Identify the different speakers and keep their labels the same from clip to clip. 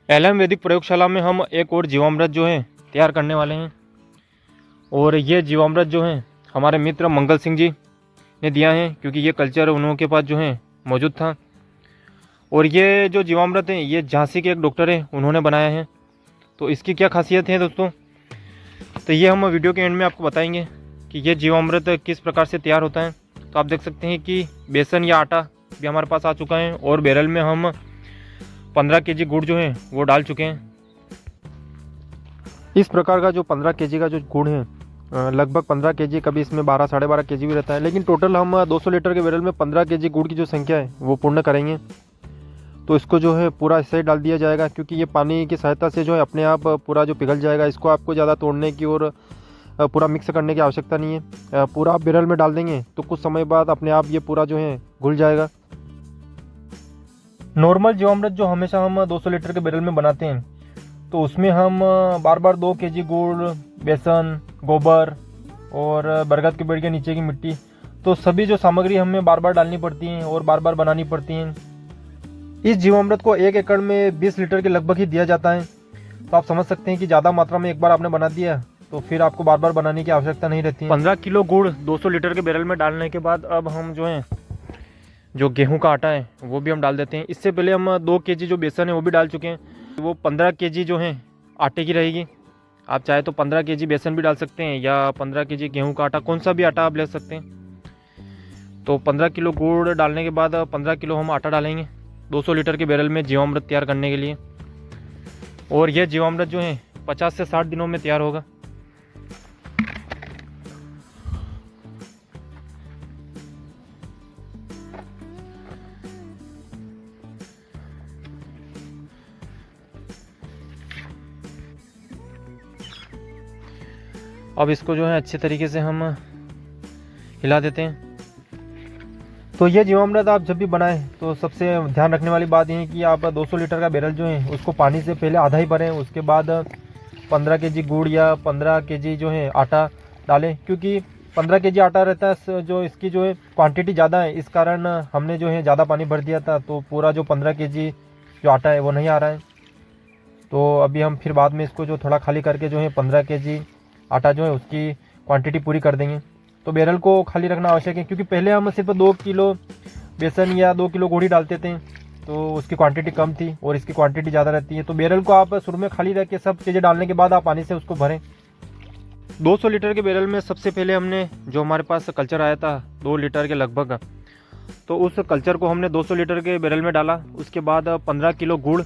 Speaker 1: LM वैदिक प्रयोगशाला में हम एक और जीवामृत जो है तैयार करने वाले हैं। और ये जीवामृत जो है हमारे मित्र मंगल सिंह जी ने दिया है, क्योंकि ये कल्चर उनके पास जो है मौजूद था। और ये जो जीवामृत है ये झांसी के एक डॉक्टर है, उन्होंने बनाया है। तो इसकी क्या खासियत है दोस्तों, तो ये हम वीडियो के एंड में आपको बताएंगे कि ये जीवामृत किस प्रकार से तैयार होता है। तो आप देख सकते हैं कि बेसन या आटा भी हमारे पास आ चुका है और बैरल में हम 15 केजी गुड़ जो है वो डाल चुके हैं। इस प्रकार का जो 15 केजी का जो गुड़ है, लगभग 15 केजी, कभी इसमें 12 साढ़े 12 केजी भी रहता है, लेकिन टोटल हम 200 लीटर के बैरल में 15 केजी गुड़ की जो संख्या है वो पूर्ण करेंगे। तो इसको जो है पूरा इस साइड डाल दिया जाएगा, क्योंकि ये पानी की सहायता से जो है अपने आप पूरा जो पिघल जाएगा। इसको आपको ज़्यादा तोड़ने की और पूरा मिक्स करने की आवश्यकता नहीं है। पूरा आप बैरल में डाल देंगे तो कुछ समय बाद अपने आप ये पूरा जो है घुल जाएगा। नॉर्मल जीवामृत जो हमेशा हम 200 लीटर के बैरल में बनाते हैं, तो उसमें हम बार बार 2 केजी गुड़, बेसन, गोबर और बरगद के पेड़ के नीचे की मिट्टी, तो सभी जो सामग्री हमें बार बार डालनी पड़ती हैं और बार बार बनानी पड़ती हैं। इस जीवामृत को 1 एकड़ में 20 लीटर के लगभग ही दिया जाता है। तो आप समझ सकते हैं कि ज़्यादा मात्रा में एक बार आपने बना दिया तो फिर आपको बार बार बनाने की आवश्यकता नहीं रहती है। 15 किलो गुड़ 200 लीटर के बैरल में डालने के बाद अब हम जो है जो गेहूं का आटा है वो भी हम डाल देते हैं। इससे पहले हम 2 केजी जो बेसन है वो भी डाल चुके हैं। वो 15 केजी जो है आटे की रहेगी। आप चाहे तो 15 केजी बेसन भी डाल सकते हैं या 15 केजी गेहूं का आटा, कौन सा भी आटा आप ले सकते हैं। तो 15 किलो गुड़ डालने के बाद 15 किलो हम आटा डालेंगे 200 लीटर के बैरल में जीवामृत तैयार करने के लिए। और यह जीवामृत जो है 50 से 60 दिनों में तैयार होगा। अब इसको जो है अच्छे तरीके से हम हिला देते हैं। तो ये जीवामृत आप जब भी बनाएं तो सबसे ध्यान रखने वाली बात यह है कि आप 200 लीटर का बैरल जो है उसको पानी से पहले आधा ही भरें, उसके बाद 15 केजी गुड़ या 15 केजी जो है आटा डालें, क्योंकि 15 केजी आटा रहता है जो इसकी जो है क्वांटिटी ज़्यादा है, इस कारण हमने जो है ज़्यादा पानी भर दिया था, तो पूरा जो 15 केजी जो आटा है वो नहीं आ रहा है। तो अभी हम फिर बाद में इसको जो थोड़ा खाली करके जो है 15 केजी आटा जो है उसकी क्वांटिटी पूरी कर देंगे। तो बैरल को खाली रखना आवश्यक है, क्योंकि पहले हम सिर्फ 2 किलो बेसन या 2 किलो गुड़ ही डालते थे, तो उसकी क्वांटिटी कम थी और इसकी क्वांटिटी ज़्यादा रहती है। तो बैरल को आप शुरू में खाली रख के सब चीज़ें डालने के बाद आप पानी से उसको भरें। 200 लीटर के बैरल में सबसे पहले हमने जो हमारे पास कल्चर आया था 2 लीटर के लगभग, तो उस कल्चर को हमने 200 लीटर के बैरल में डाला। उसके बाद 15 किलो गुड़,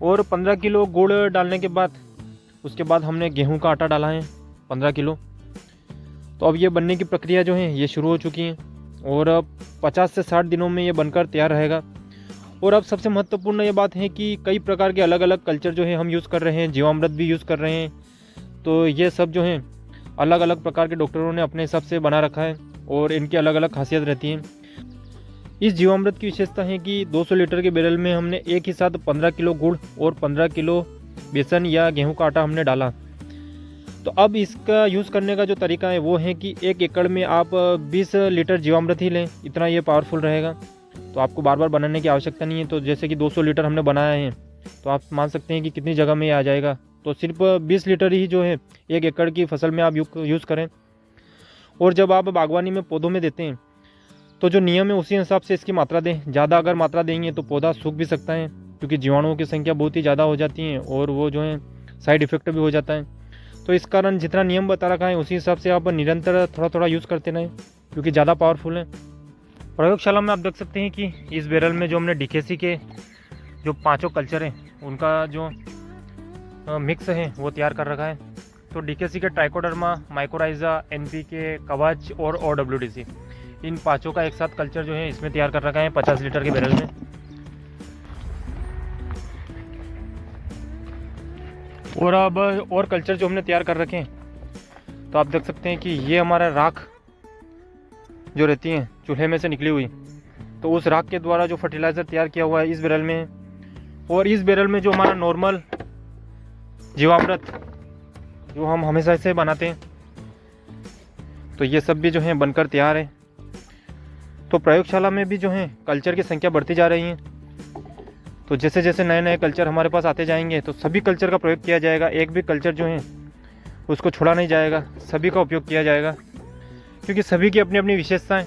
Speaker 1: और 15 किलो गुड़ डालने के बाद उसके बाद हमने गेहूं का आटा डाला है 15 किलो। तो अब ये बनने की प्रक्रिया जो है ये शुरू हो चुकी है और अब 50 से 60 दिनों में ये बनकर तैयार रहेगा। और अब सबसे महत्वपूर्ण ये बात है कि कई प्रकार के अलग अलग कल्चर जो है हम यूज़ कर रहे हैं, जीवामृत भी यूज़ कर रहे हैं। तो ये सब जो है अलग अलग प्रकार के डॉक्टरों ने अपने हिसाब से बना रखा है और इनकी अलग अलग खासियत रहती है। इस जीवामृत की विशेषता है कि 200 लीटर के बैरल में हमने एक ही साथ 15 किलो गुड़ और 15 किलो बेसन या गेहूं का आटा हमने डाला। तो अब इसका यूज़ करने का जो तरीका है वो है कि 1 एकड़ में आप 20 लीटर जीवामृत ही लें, इतना ये पावरफुल रहेगा। तो आपको बार बार बनाने की आवश्यकता नहीं है। तो जैसे कि 200 लीटर हमने बनाया है, तो आप मान सकते हैं कि कितनी जगह में ये आ जाएगा। तो सिर्फ 20 लीटर ही जो है 1 एकड़ की फसल में आप यूज़ करें। और जब आप बागवानी में पौधों में देते हैं तो जो नियम है उसी हिसाब से इसकी मात्रा दें। ज़्यादा अगर मात्रा देंगे तो पौधा सूख भी सकता है, क्योंकि जीवाणुओं की संख्या बहुत ही ज़्यादा हो जाती है और वो जो है साइड इफ़ेक्ट भी हो जाता है। तो इस कारण जितना नियम बता रखा है उसी हिसाब से आप निरंतर थोड़ा थोड़ा यूज़ करते रहें, क्योंकि ज़्यादा पावरफुल है। प्रयोगशाला में आप देख सकते हैं कि इस बैरल में जो हमने डीकेसी के जो 5 कल्चर हैं उनका जो मिक्स है वो तैयार कर रखा है। तो डीकेसी के ट्राइकोडर्मा, माइकोराइजा, एनपीके, कवच और OWDC, इन 5 का एक साथ कल्चर जो है इसमें तैयार कर रखा है 50 लीटर के बैरल में। और अब और कल्चर जो हमने तैयार कर रखे हैं, तो आप देख सकते हैं कि ये हमारा राख जो रहती है चूल्हे में से निकली हुई, तो उस राख के द्वारा जो फर्टिलाइज़र तैयार किया हुआ है इस बैरल में। और इस बैरल में जो हमारा नॉर्मल जीवामृत जो हम हमेशा से बनाते हैं, तो ये सब भी जो है बनकर तैयार है। तो प्रयोगशाला में भी जो है कल्चर की संख्या बढ़ती जा रही है। तो जैसे जैसे नए नए कल्चर हमारे पास आते जाएंगे तो सभी कल्चर का प्रयोग किया जाएगा, एक भी कल्चर जो है उसको छोड़ा नहीं जाएगा, सभी का उपयोग किया जाएगा, क्योंकि सभी की अपनी अपनी विशेषताएं